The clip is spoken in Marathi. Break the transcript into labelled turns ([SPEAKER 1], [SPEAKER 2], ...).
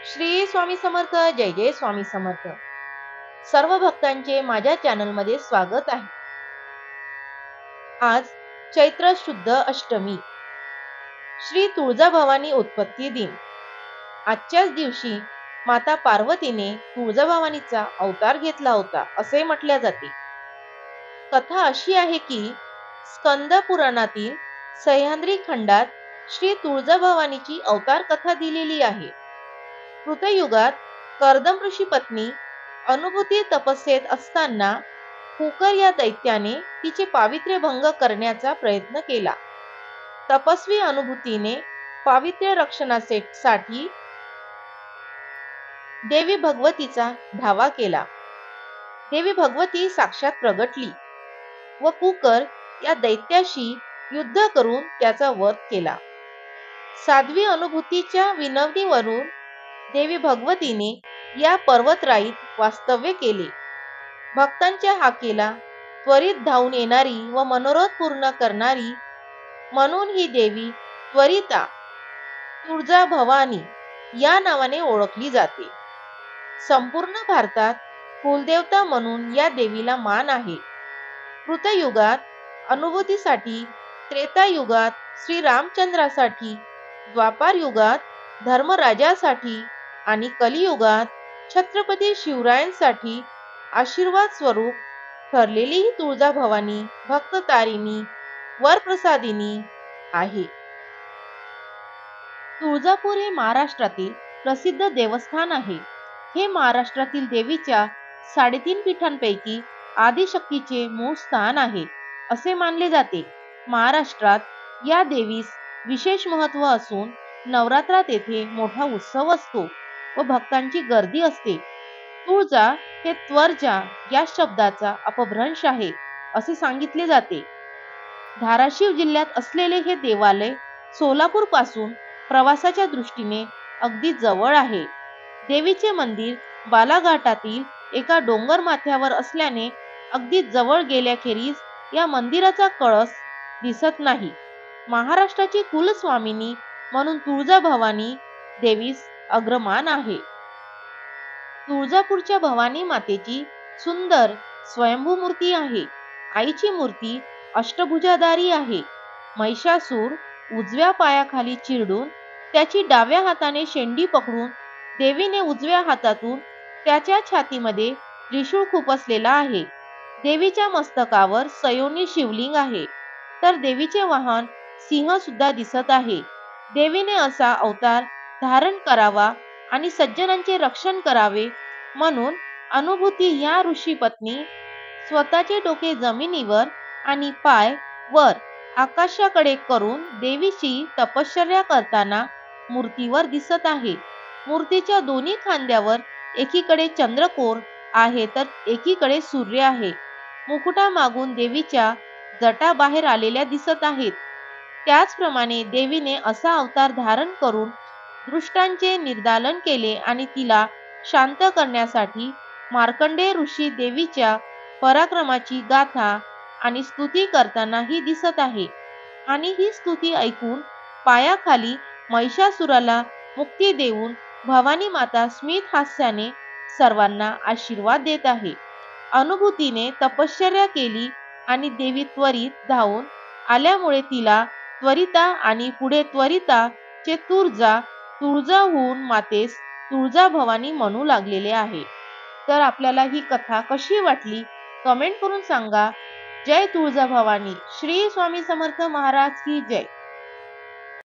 [SPEAKER 1] श्री स्वामी समर्थ. जय जय स्वामी समर्थ. सर्व भक्तांचे माझ्या चॅनलमध्ये स्वागत आहे. आज चैत्र शुद्ध अष्टमी, श्री तुळजाभवानी उत्पत्ती दिन. आजच्याच दिवशी माता पार्वतीने तुळजाभवानीचा अवतार घेतला होता असे म्हटले जाते. कथा अशी आहे की स्कंद पुराणातील सह्याद्री खंडात श्री तुळजाभवानीची अवतार कथा दिलेली आहे. कृतयुगात कर्दम ऋषी पत्नी अनुभूती तपस्येत असताना कुकर या दैत्याने तिचे पावित्र्य भंग करण्याचा प्रयत्न केला. तपस्वी अनुभूतीने पावित्र्य रक्षणासाठी देवी भगवतीचा धावा केला. देवी भगवती साक्षात प्रगटली व कुकर या दैत्याशी युद्ध करून त्याचा वध केला. साध्वी अनुभूतीच्या विनवणीवरून देवी भगवतीने या पर्वतराईत वास्तव्य केले. भक्तांच्या हाकेला त्वरित धावून येणारी व मनोरथ पूर्ण करणारी म्हणून ही देवी त्वरिता तुळजाभवानी या नावाने ओळखली जाते. संपूर्ण भारतात कुलदेवता म्हणून या देवीला मान आहे. कृतयुगात अनुभूतीसाठी, त्रेतायुगात श्रीरामचंद्रासाठी, द्वापार युगात धर्मराजासाठी आणि कलियुगात छत्रपती शिवरायांसाठी आशीर्वाद स्वरूप ठरलेली ही तुळजाभवानी भक्ततारिणी वरप्रसादिनी आहे. तुळजापूर हे महाराष्ट्रातील प्रसिद्ध देवस्थान आहे. हे महाराष्ट्रातील देवीच्या 3.5 पीठांपैकी आदिशक्तीचे मूळ स्थान आहे असे मानले जाते. महाराष्ट्रात या देवीस विशेष महत्त्व असून नवरात्रात येथे मोठा उत्सव असतो व भक्तांची गर्दी असते. तुळजा हे त्वर्जा या शब्दाचा अपभ्रंश आहे असे सांगितले जाते. धाराशिव जिल्ह्यात असलेले हे देवालय सोलापूर पासून प्रवासाच्या दृष्टीने अगदी जवळ आहे. देवीचे मंदिर बालाघाटातील एका डोंगर माथ्यावर असल्याने अगदी जवळ गेल्याखेरीज या मंदिराचा कळस दिसत नाही. महाराष्ट्राची कुलस्वामिनी म्हणून तुळजाभवानी देवीस अग्रमान आहे. तुळजापूरच्या भवानी मातेची सुंदर स्वयंभू मूर्ती आहे. आईची मूर्ती अष्टभुजाधारी आहे. महिषासूर उजव्या पायाखाली चिरडून त्याची डाव्या हाताने शेंडी पकडून देवीने उजव्या हातातून त्याच्या छातीमध्ये त्रिशूळ खुपसलेला आहे. देवीच्या मस्तकावर सयोनी शिवलिंग आहे, तर देवीचे वाहन सिंह सुद्धा दिसत आहे. देवीने असा अवतार धारण करावा आणि सज्जनांचे रक्षण करावे म्हणून अनुभूती या ऋषी पत्नी स्वतःचे डोके जमिनीवर आणि पाय वर आकाशाकडे करून देवीची तपश्चर्या करताना मूर्तीवर दिसत आहे. मूर्तीच्या दोन्ही खांद्यावर एकीकडे चंद्रकोर आहे तर एकीकडे सूर्य आहे. मुकुटामागून देवीच्या जटा बाहेर आलेल्या दिसत आहेत. त्याचप्रमाणे देवीने असा अवतार धारण करून दुष्टांचे निर्दालन केले आणि तिला शांत करण्यासाठी मार्कंडेय ऋषी देवीच्या पराक्रमाची गाथा आणि स्तुती करतानाही दिसत आहे. आणि ही स्तुती ऐकून पायाखाली महिषासुराला मुक्ती देऊन भवानी माता स्मित हास्याने सर्वांना आशीर्वाद देत आहे. अनुभूतीने तपश्चर्या केली आणि देवी त्वरित धावून आल्यामुळे तिला त्वरिता आणि पुढे त्वरिता चे तुळजाहून मातेस तुळजाभवानी म्हणू लागलेले आहे. तर आपल्याला ही कथा कशी वाटली कमेंट करून सांगा. जय तुळजाभवानी. श्री स्वामी समर्थ महाराज की जय.